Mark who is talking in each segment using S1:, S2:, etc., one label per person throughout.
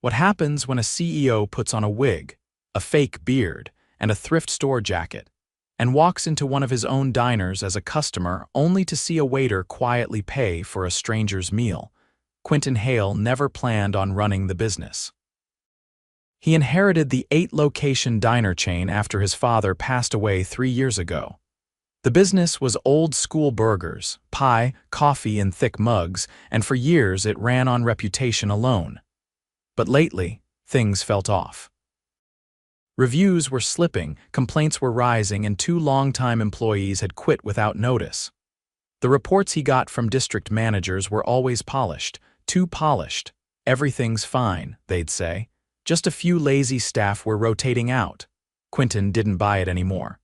S1: What happens when a CEO puts on a wig, a fake beard, and a thrift store jacket, and walks into one of his own diners as a customer only to see a waiter quietly pay for a stranger's meal? Quentin Hale never planned on running the business. He inherited the 8-location diner chain after his father passed away 3 years ago. The business was old-school burgers, pie, coffee in thick mugs, and for years it ran on reputation alone. But lately, things felt off. Reviews were slipping, complaints were rising, and 2 longtime employees had quit without notice. The reports he got from district managers were always polished, too polished. "Everything's fine," they'd say. Just a few lazy staff were rotating out. Quentin didn't buy it anymore.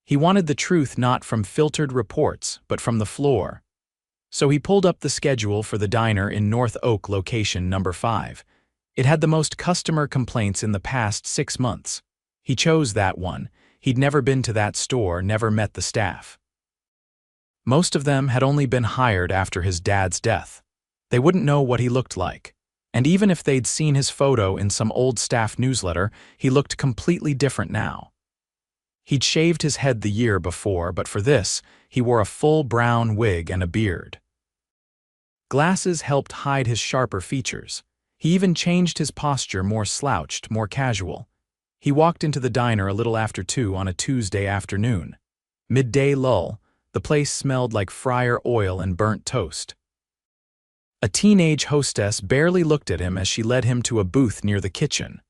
S1: He wanted the truth not from filtered reports, but from the floor. So he pulled up the schedule for the diner in North Oak location number 5. It had the most customer complaints in the past 6 months. He chose that one. He'd never been to that store, never met the staff. Most of them had only been hired after his dad's death. They wouldn't know what he looked like. And even if they'd seen his photo in some old staff newsletter, he looked completely different now. He'd shaved his head the year before, but for this, he wore a full brown wig and a beard. Glasses helped hide his sharper features. He even changed his posture, more slouched, more casual. He walked into the diner a little after 2 on a Tuesday afternoon. Midday lull, the place smelled like fryer oil and burnt toast. A teenage hostess barely looked at him as she led him to a booth near the kitchen.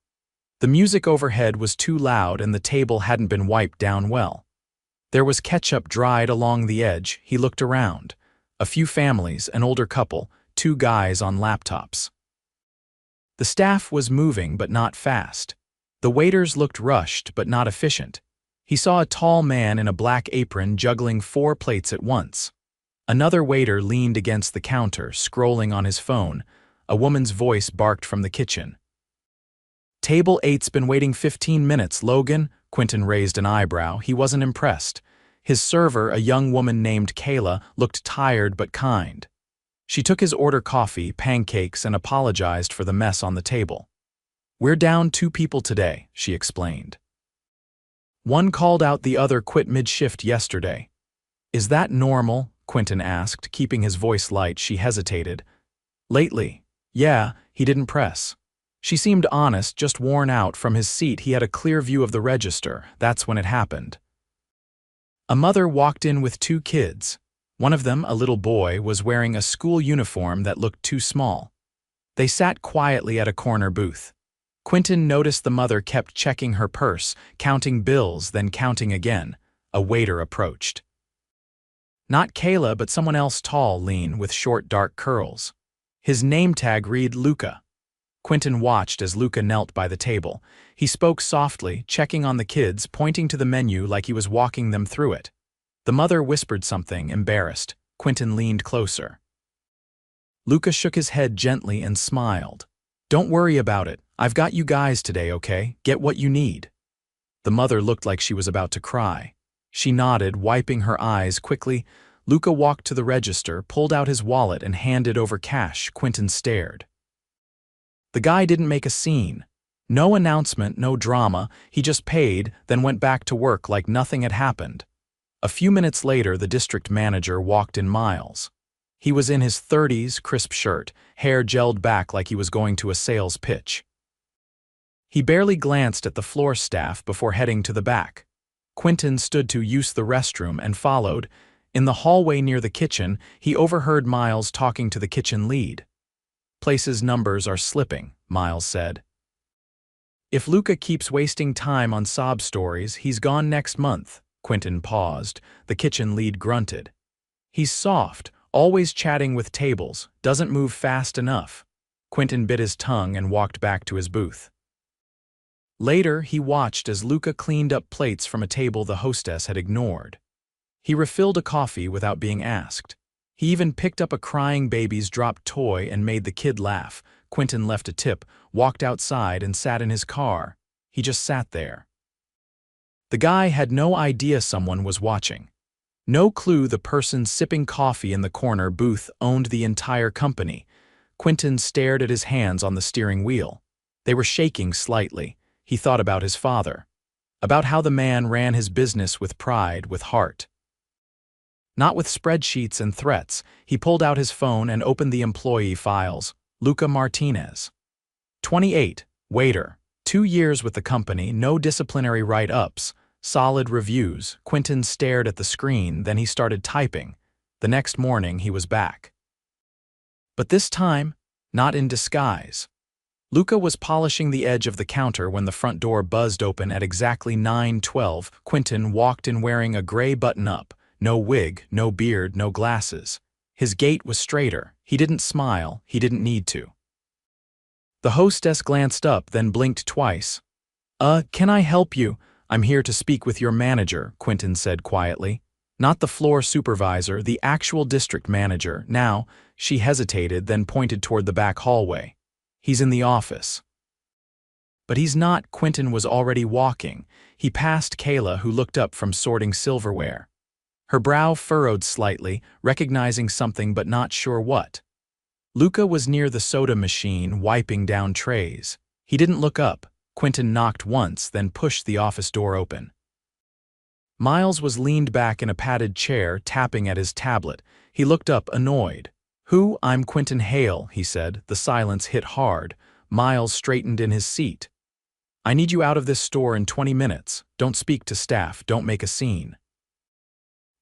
S1: The music overhead was too loud and the table hadn't been wiped down well. There was ketchup dried along the edge. He looked around. A few families, an older couple, 2 guys on laptops. The staff was moving but not fast. The waiters looked rushed but not efficient. He saw a tall man in a black apron juggling 4 plates at once. Another waiter leaned against the counter, scrolling on his phone. A woman's voice barked from the kitchen. "Table 8's been waiting 15 minutes, Logan." Quentin raised an eyebrow. He wasn't impressed. His server, a young woman named Kayla, looked tired but kind. She took his order coffee, pancakes, and apologized for the mess on the table. "We're down 2 people today," she explained. "One called out, the other quit mid-shift yesterday." "Is that normal?" Quentin asked, keeping his voice light. She hesitated. "Lately, yeah," he didn't press. She seemed honest, just worn out. From his seat, he had a clear view of the register. That's when it happened. A mother walked in with 2 kids. One of them, a little boy, was wearing a school uniform that looked too small. They sat quietly at a corner booth. Quentin noticed the mother kept checking her purse, counting bills, then counting again. A waiter approached. Not Kayla, but someone else, tall, lean, with short, dark curls. His name tag read Luca. Quentin watched as Luca knelt by the table. He spoke softly, checking on the kids, pointing to the menu like he was walking them through it. The mother whispered something, embarrassed. Quentin leaned closer. Luca shook his head gently and smiled. "Don't worry about it. I've got you guys today, okay? Get what you need." The mother looked like she was about to cry. She nodded, wiping her eyes quickly. Luca walked to the register, pulled out his wallet, and handed over cash. Quentin stared. The guy didn't make a scene. No announcement, no drama. He just paid, then went back to work like nothing had happened. A few minutes later, the district manager walked in. Miles. He was in his 30s, crisp shirt, hair gelled back like he was going to a sales pitch. He barely glanced at the floor staff before heading to the back. Quentin stood to use the restroom and followed. In the hallway near the kitchen, he overheard Miles talking to the kitchen lead. "Place's numbers are slipping," Miles said. "If Luca keeps wasting time on sob stories, he's gone next month." Quentin paused. The kitchen lead grunted. "He's soft, always chatting with tables, doesn't move fast enough." Quentin bit his tongue and walked back to his booth. Later, he watched as Luca cleaned up plates from a table the hostess had ignored. He refilled a coffee without being asked. He even picked up a crying baby's dropped toy and made the kid laugh. Quentin left a tip, walked outside, and sat in his car. He just sat there. The guy had no idea someone was watching. No clue the person sipping coffee in the corner booth owned the entire company. Quentin stared at his hands on the steering wheel. They were shaking slightly. He thought about his father. About how the man ran his business with pride, with heart. Not with spreadsheets and threats. He pulled out his phone and opened the employee files. Luca Martinez. 28, waiter. 2 years with the company, no disciplinary write-ups, solid reviews. Quentin stared at the screen, then he started typing. The next morning, he was back. But this time, not in disguise. Luca was polishing the edge of the counter when the front door buzzed open at exactly 9:12. Quentin walked in wearing a gray button-up. No wig, no beard, no glasses. His gait was straighter. He didn't smile. He didn't need to. The hostess glanced up, then blinked twice. Can I help you? I'm here to speak with your manager, Quentin said quietly. Not the floor supervisor, the actual district manager. Now, she hesitated, then pointed toward the back hallway. He's in the office. But he's not. Quentin was already walking. He passed Kayla, who looked up from sorting silverware. Her brow furrowed slightly, recognizing something but not sure what. Luca was near the soda machine, wiping down trays. He didn't look up. Quentin knocked once, then pushed the office door open. Miles was leaned back in a padded chair, tapping at his tablet. He looked up, annoyed. "Who? I'm Quentin Hale," he said. The silence hit hard. Miles straightened in his seat. "I need you out of this store in 20 minutes. Don't speak to staff. Don't make a scene.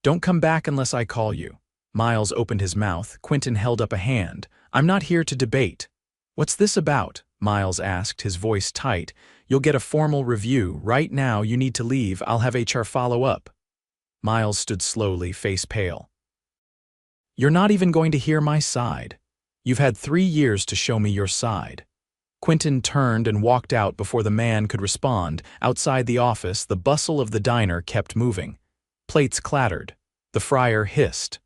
S1: Don't come back unless I call you." Miles opened his mouth. Quentin held up a hand. "I'm not here to debate." "What's this about?" Miles asked, his voice tight. "You'll get a formal review. Right now, you need to leave. I'll have HR follow up." Miles stood slowly, face pale. "You're not even going to hear my side. You've had 3 years to show me your side." Quentin turned and walked out before the man could respond. Outside the office, the bustle of the diner kept moving. Plates clattered. The fryer hissed.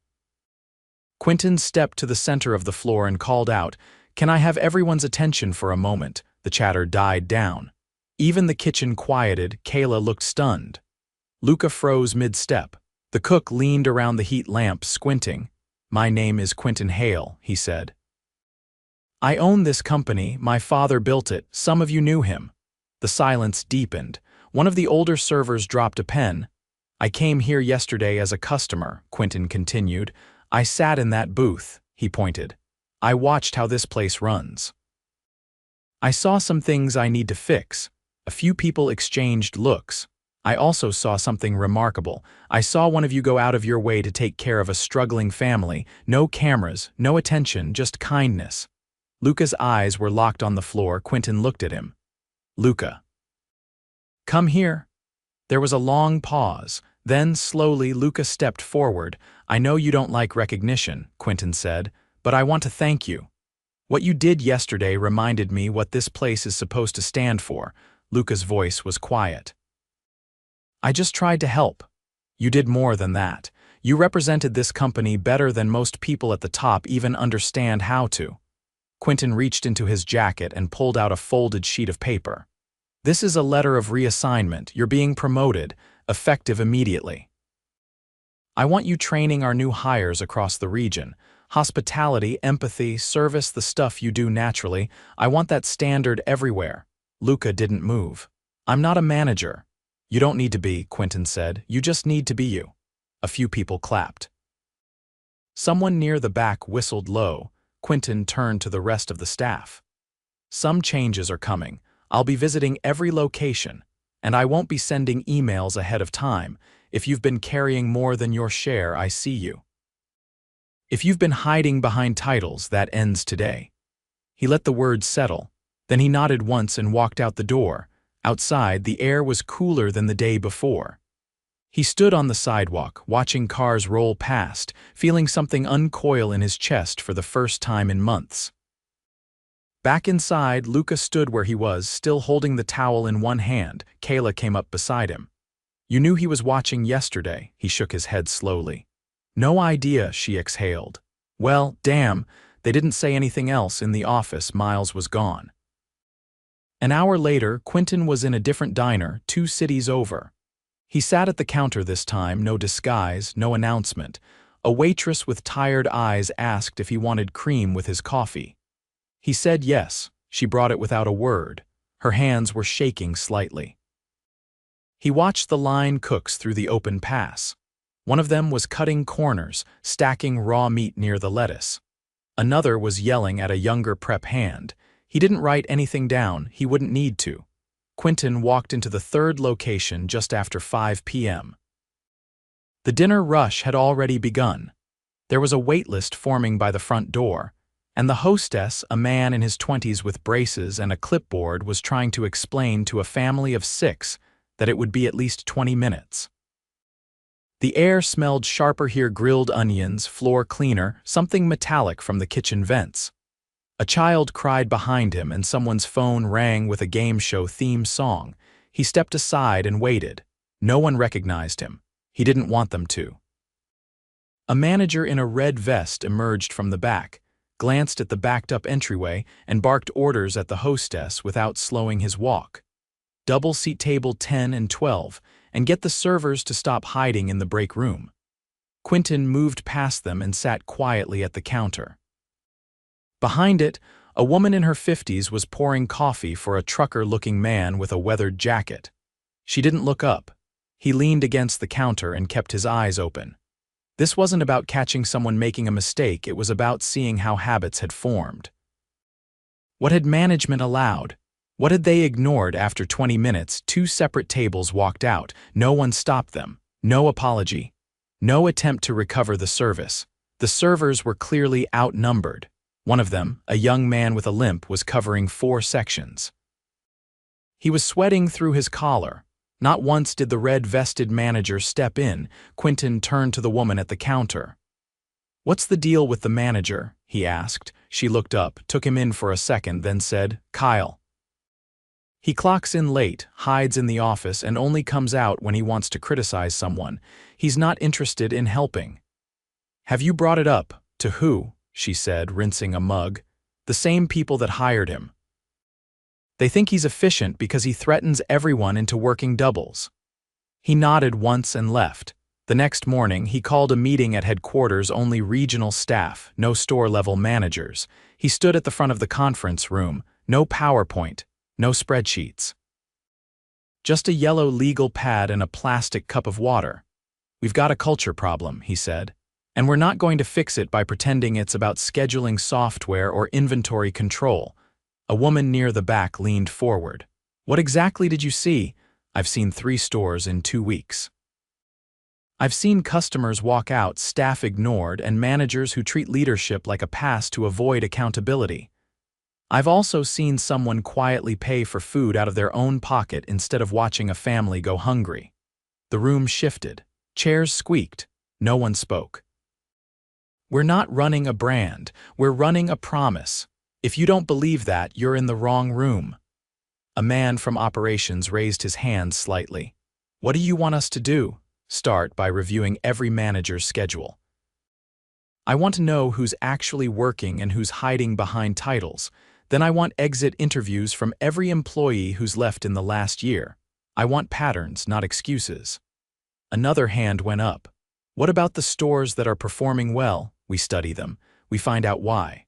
S1: Quentin stepped to the center of the floor and called out, "Can I have everyone's attention for a moment?" The chatter died down. Even the kitchen quieted. Kayla looked stunned. Luca froze mid-step. The cook leaned around the heat lamp, squinting. "My name is Quentin Hale," he said. "I own this company. My father built it. Some of you knew him." The silence deepened. One of the older servers dropped a pen. "I came here yesterday as a customer," Quentin continued. "I sat in that booth," he pointed. "I watched how this place runs. I saw some things I need to fix." A few people exchanged looks. "I also saw something remarkable. I saw one of you go out of your way to take care of a struggling family. No cameras, no attention, just kindness." Luca's eyes were locked on the floor. Quentin looked at him. "Luca. Come here." There was a long pause. Then, slowly, Luca stepped forward. "I know you don't like recognition," Quentin said, "but I want to thank you. What you did yesterday reminded me what this place is supposed to stand for." Luca's voice was quiet. "I just tried to help. You did more than that. You represented this company better than most people at the top even understand how to." Quentin reached into his jacket and pulled out a folded sheet of paper. "This is a letter of reassignment. You're being promoted, effective immediately. I want you training our new hires across the region. Hospitality, empathy, service, the stuff you do naturally. I want that standard everywhere." Luca didn't move. "I'm not a manager." "You don't need to be," Quentin said. "You just need to be you." A few people clapped. Someone near the back whistled low. Quentin turned to the rest of the staff. "Some changes are coming. I'll be visiting every location. And I won't be sending emails ahead of time. If you've been carrying more than your share, I see you. If you've been hiding behind titles, that ends today." He let the words settle. Then he nodded once and walked out the door. Outside, the air was cooler than the day before. He stood on the sidewalk, watching cars roll past, feeling something uncoil in his chest for the first time in months. Back inside, Luca stood where he was, still holding the towel in one hand. Kayla came up beside him. "You knew he was watching yesterday," he shook his head slowly. "No idea," she exhaled. "Well, damn, they didn't say anything else." In the office, Miles was gone. An hour later, Quentin was in a different diner, 2 cities over. He sat at the counter this time, no disguise, no announcement. A waitress with tired eyes asked if he wanted cream with his coffee. He said yes. She brought it without a word. Her hands were shaking slightly. He watched the line cooks through the open pass. One of them was cutting corners, stacking raw meat near the lettuce. Another was yelling at a younger prep hand. He didn't write anything down, he wouldn't need to. Quentin walked into the third location just after 5 p.m. The dinner rush had already begun. There was a waitlist forming by the front door, and the hostess, a man in his 20s with braces and a clipboard, was trying to explain to a family of 6 that it would be at least 20 minutes. The air smelled sharper here: grilled onions, floor cleaner, something metallic from the kitchen vents. A child cried behind him and someone's phone rang with a game show theme song. He stepped aside and waited. No one recognized him. He didn't want them to. A manager in a red vest emerged from the back, glanced at the backed-up entryway, and barked orders at the hostess without slowing his walk. Double seat table 10 and 12, and get the servers to stop hiding in the break room. Quentin moved past them and sat quietly at the counter. Behind it, a woman in her 50s was pouring coffee for a trucker-looking man with a weathered jacket. She didn't look up. He leaned against the counter and kept his eyes open. This wasn't about catching someone making a mistake, it was about seeing how habits had formed. What had management allowed? What had they ignored? After 20 minutes, 2 separate tables walked out. No one stopped them. No apology. No attempt to recover the service. The servers were clearly outnumbered. One of them, a young man with a limp, was covering 4 sections. He was sweating through his collar. Not once did the red-vested manager step in. Quentin turned to the woman at the counter. "What's the deal with the manager?" he asked. She looked up, took him in for a second, then said, "Kyle. He clocks in late, hides in the office, and only comes out when he wants to criticize someone. He's not interested in helping." "Have you brought it up?" "To who?" she said, rinsing a mug. "The same people that hired him. They think he's efficient because he threatens everyone into working doubles." He nodded once and left. The next morning, he called a meeting at headquarters, only regional staff, no store-level managers. He stood at the front of the conference room, no PowerPoint, no spreadsheets. Just a yellow legal pad and a plastic cup of water. "We've got a culture problem," he said, "and we're not going to fix it by pretending it's about scheduling software or inventory control." A woman near the back leaned forward. "What exactly did you see?" "I've seen 3 stores in 2 weeks. I've seen customers walk out, staff ignored, and managers who treat leadership like a pass to avoid accountability. I've also seen someone quietly pay for food out of their own pocket instead of watching a family go hungry." The room shifted. Chairs squeaked. No one spoke. "We're not running a brand. We're running a promise. If you don't believe that, you're in the wrong room." A man from operations raised his hand slightly. "What do you want us to do?" "Start by reviewing every manager's schedule. I want to know who's actually working and who's hiding behind titles. Then I want exit interviews from every employee who's left in the last year. I want patterns, not excuses." Another hand went up. "What about the stores that are performing well? We study them. We find out why.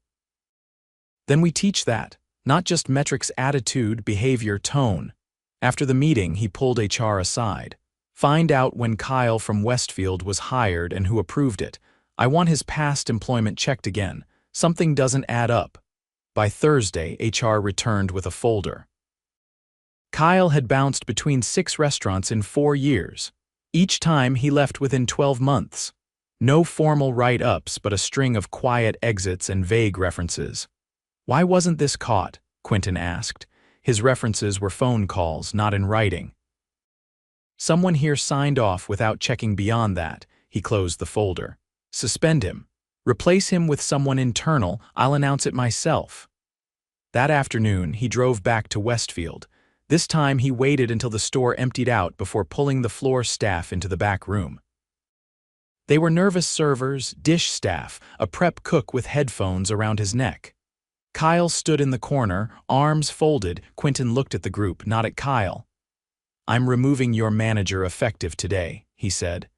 S1: Then we teach that, not just metrics: attitude, behavior, tone." After the meeting, he pulled HR aside. "Find out when Kyle from Westfield was hired and who approved it. I want his past employment checked again. Something doesn't add up." By Thursday, HR returned with a folder. Kyle had bounced between 6 restaurants in 4 years. Each time he left within 12 months. No formal write-ups, but a string of quiet exits and vague references. "Why wasn't this caught?" Quentin asked. His references were phone calls, not in writing. "Someone here signed off without checking beyond that." He closed the folder. "Suspend him. Replace him with someone internal. I'll announce it myself." That afternoon, he drove back to Westfield. This time, he waited until the store emptied out before pulling the floor staff into the back room. They were nervous servers, dish staff, a prep cook with headphones around his neck. Kyle stood in the corner, arms folded. Quentin looked at the group, not at Kyle. "I'm removing your manager effective today," he said.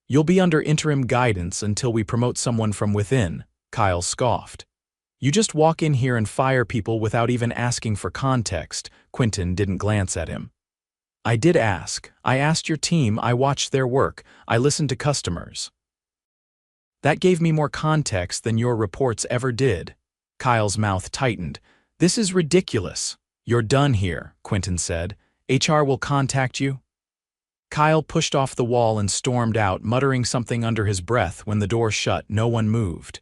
S1: "You'll be under interim guidance until we promote someone from within," Kyle scoffed. You just walk in here and fire people without even asking for context. Quentin didn't glance at him. I did ask. I asked your team, I watched their work, I listened to customers. That gave me more context than your reports ever did. Kyle's mouth tightened. This is ridiculous. You're done here, Quentin said. HR will contact you. Kyle pushed off the wall and stormed out, muttering something under his breath. When the door shut, no one moved.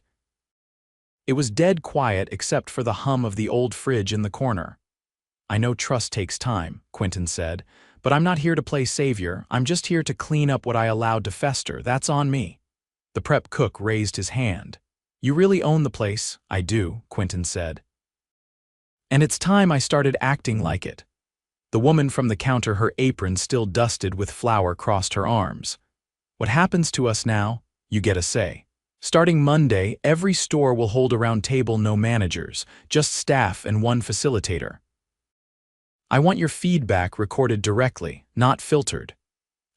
S1: It was dead quiet except for the hum of the old fridge in the corner. I know trust takes time, Quentin said, but I'm not here to play savior. I'm just here to clean up what I allowed to fester. That's on me. The prep cook raised his hand. You really own the place. I do, Quentin said. And it's time I started acting like it. The woman from the counter, her apron still dusted with flour, crossed her arms. What happens to us now? You get a say. Starting Monday, every store will hold a round table, no managers, just staff and one facilitator. I want your feedback recorded directly, not filtered.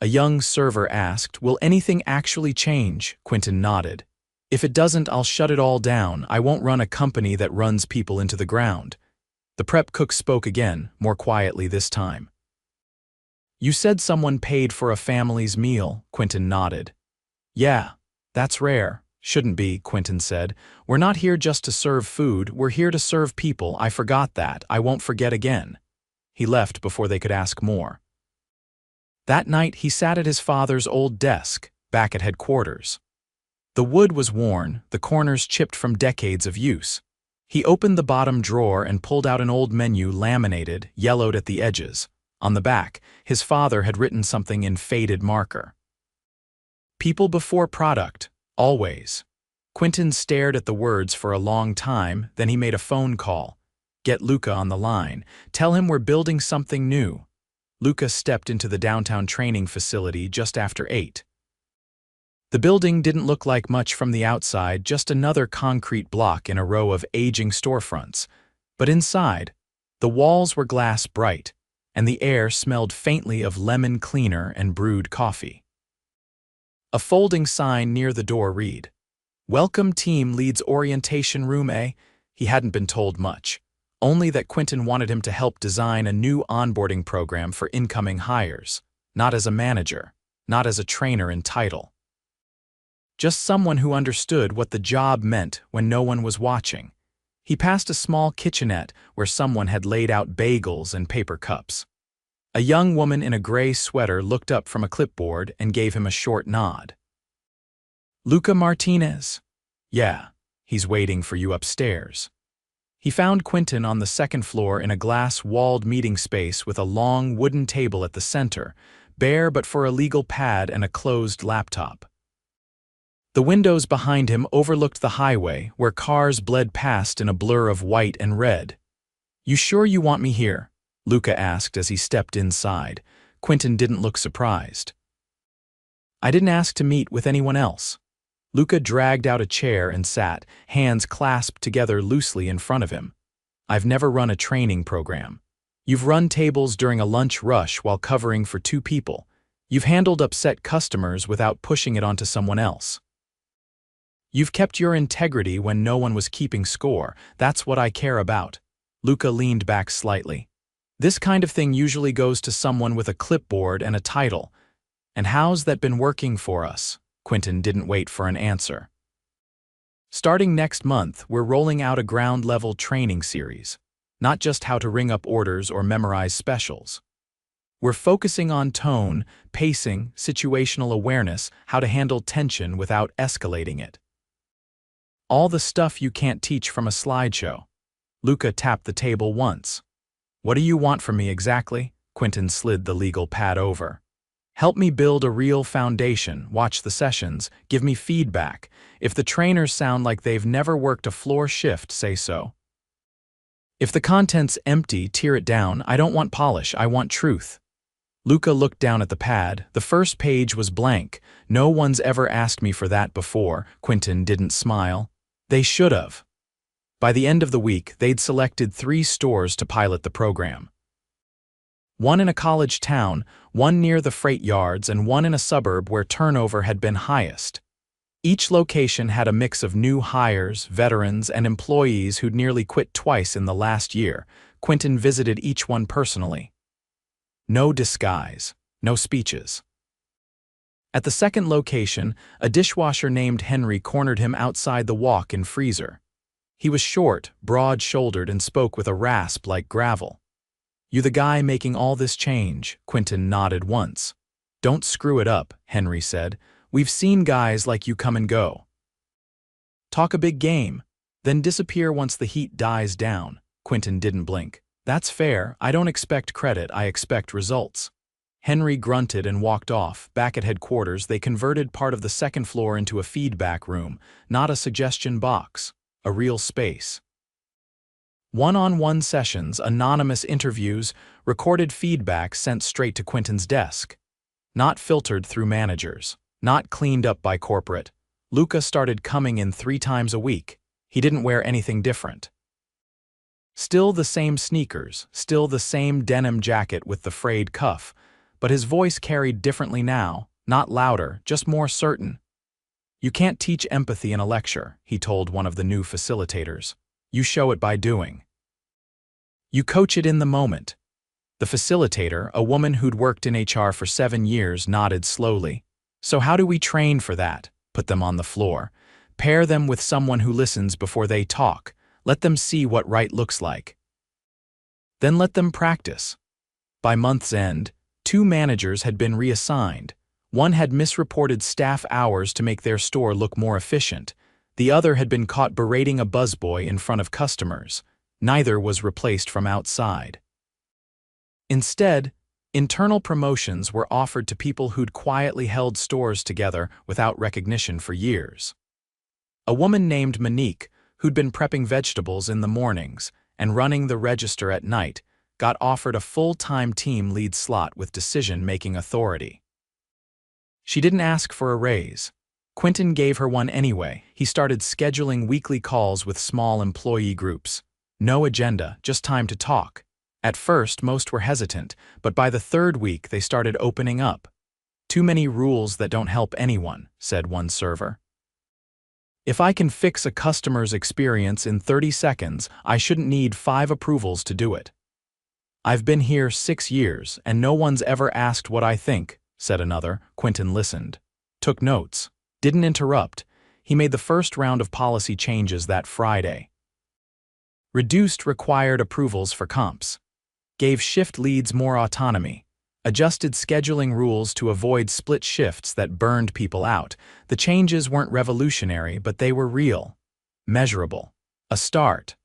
S1: A young server asked, will anything actually change? Quentin nodded. If it doesn't, I'll shut it all down. I won't run a company that runs people into the ground. The prep cook spoke again, more quietly this time. You said someone paid for a family's meal, Quentin nodded. Yeah, that's rare. Shouldn't be, Quentin said. We're not here just to serve food, we're here to serve people. I forgot that. I won't forget again. He left before they could ask more. That night, he sat at his father's old desk, back at headquarters. The wood was worn, the corners chipped from decades of use. He opened the bottom drawer and pulled out an old menu, laminated, yellowed at the edges. On the back, his father had written something in faded marker. People before product, always. Quentin stared at the words for a long time, then he made a phone call. Get Luca on the line. Tell him we're building something new. Luca stepped into the downtown training facility just after 8. The building didn't look like much from the outside, just another concrete block in a row of aging storefronts. But inside, the walls were glass bright, and the air smelled faintly of lemon cleaner and brewed coffee. A folding sign near the door read, Welcome Team Leads Orientation Room A. He hadn't been told much, only that Quentin wanted him to help design a new onboarding program for incoming hires, not as a manager, not as a trainer in title. Just someone who understood what the job meant when no one was watching. He passed a small kitchenette where someone had laid out bagels and paper cups. A young woman in a gray sweater looked up from a clipboard and gave him a short nod. Luca Martinez? Yeah, he's waiting for you upstairs. He found Quentin on the second floor in a glass-walled meeting space with a long wooden table at the center, bare but for a legal pad and a closed laptop. The windows behind him overlooked the highway, where cars bled past in a blur of white and red. You sure you want me here? Luca asked as he stepped inside. Quentin didn't look surprised. I didn't ask to meet with anyone else. Luca dragged out a chair and sat, hands clasped together loosely in front of him. I've never run a training program. You've run tables during a lunch rush while covering for 2 people. You've handled upset customers without pushing it onto someone else. You've kept your integrity when no one was keeping score. That's what I care about. Luca leaned back slightly. This kind of thing usually goes to someone with a clipboard and a title. And how's that been working for us? Quentin didn't wait for an answer. Starting next month, we're rolling out a ground-level training series. Not just how to ring up orders or memorize specials. We're focusing on tone, pacing, situational awareness, how to handle tension without escalating it. All the stuff you can't teach from a slideshow. Luca tapped the table once. What do you want from me exactly? Quentin slid the legal pad over. Help me build a real foundation, watch the sessions, give me feedback. If the trainers sound like they've never worked a floor shift, say so. If the content's empty, tear it down. I don't want polish, I want truth. Luca looked down at the pad. The first page was blank. No one's ever asked me for that before. Quentin didn't smile. They should have. By the end of the week, they'd selected 3 stores to pilot the program. One in a college town, one near the freight yards, and one in a suburb where turnover had been highest. Each location had a mix of new hires, veterans, and employees who'd nearly quit twice in the last year. Quentin visited each one personally. No disguise, no speeches. At the second location, a dishwasher named Henry cornered him outside the walk-in freezer. He was short, broad-shouldered, and spoke with a rasp like gravel. "You the guy making all this change?" Quentin nodded once. "Don't screw it up," Henry said. "We've seen guys like you come and go. Talk a big game, then disappear once the heat dies down." Quentin didn't blink. "That's fair. I don't expect credit, I expect results." Henry grunted and walked off. Back at headquarters, they converted part of the second floor into a feedback room, not a suggestion box, a real space. One-on-one sessions, anonymous interviews, recorded feedback sent straight to Quentin's desk. Not filtered through managers, not cleaned up by corporate. Luca started coming in 3 times a week. He didn't wear anything different. Still the same sneakers, still the same denim jacket with the frayed cuff, but his voice carried differently now, not louder, just more certain. "You can't teach empathy in a lecture," he told one of the new facilitators. "You show it by doing. You coach it in the moment." The facilitator, a woman who'd worked in HR for 7 years, nodded slowly. "So how do we train for that? Put them on the floor. Pair them with someone who listens before they talk. Let them see what right looks like. Then let them practice." By month's end, 2 managers had been reassigned. One had misreported staff hours to make their store look more efficient. The other had been caught berating a busboy in front of customers. Neither was replaced from outside. Instead, internal promotions were offered to people who'd quietly held stores together without recognition for years. A woman named Monique, who'd been prepping vegetables in the mornings and running the register at night, got offered a full-time team lead slot with decision-making authority. She didn't ask for a raise. Quentin gave her one anyway. He started scheduling weekly calls with small employee groups. No agenda, just time to talk. At first, most were hesitant, but by the 3rd week they started opening up. "Too many rules that don't help anyone," said one server. "If I can fix a customer's experience in 30 seconds, I shouldn't need 5 approvals to do it." "I've been here 6 years, and no one's ever asked what I think," said another. Quentin listened, took notes, didn't interrupt. He made the first round of policy changes that Friday. Reduced required approvals for comps. Gave shift leads more autonomy. Adjusted scheduling rules to avoid split shifts that burned people out. The changes weren't revolutionary, but they were real. Measurable. A start.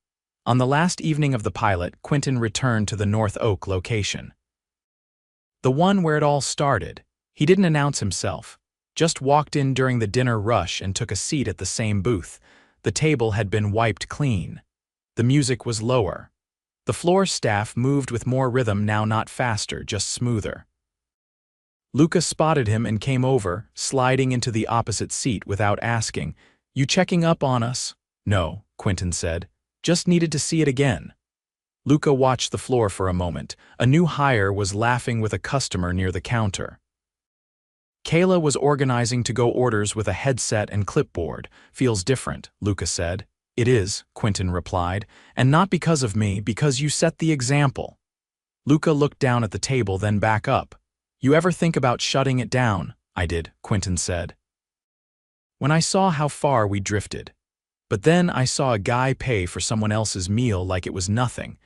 S1: On the last evening of the pilot, Quentin returned to the North Oak location. The one where it all started. He didn't announce himself. Just walked in during the dinner rush and took a seat at the same booth. The table had been wiped clean. The music was lower. The floor staff moved with more rhythm now, not faster, just smoother. Luca spotted him and came over, sliding into the opposite seat without asking. "You checking up on us?" "No," Quentin said. "Just needed to see it again." Luca watched the floor for a moment. A new hire was laughing with a customer near the counter. Kayla was organizing to-go orders with a headset and clipboard. "Feels different," Luca said. "It is," Quentin replied, "and not because of me, because you set the example." Luca looked down at the table, then back up. "You ever think about shutting it down?" "I did," Quentin said. "When I saw how far we drifted. But then I saw a guy pay for someone else's meal like it was nothing,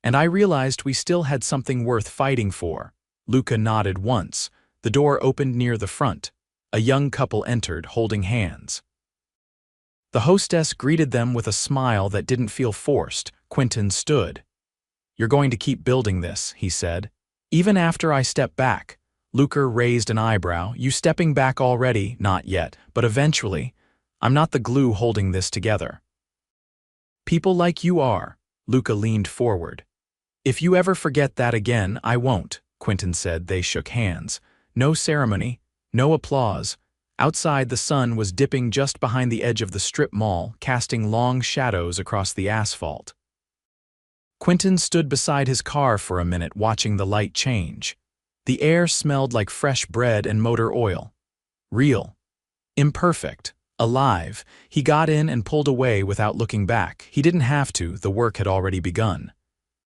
S1: and I realized we still had something worth fighting for." Luca nodded once. The door opened near the front. A young couple entered, holding hands. The hostess greeted them with a smile that didn't feel forced. Quentin stood. "You're going to keep building this," he said. "Even after I step back." Luca raised an eyebrow. "You stepping back already?" "Not yet, but eventually. I'm not the glue holding this together." "People like you are." Luca leaned forward. "If you ever forget that again, I won't," Quentin said. They shook hands. No ceremony, no applause. Outside, the sun was dipping just behind the edge of the strip mall, casting long shadows across the asphalt. Quentin stood beside his car for a minute, watching the light change. The air smelled like fresh bread and motor oil. Real. Imperfect. Alive, he got in and pulled away without looking back. He didn't have to, the work had already begun.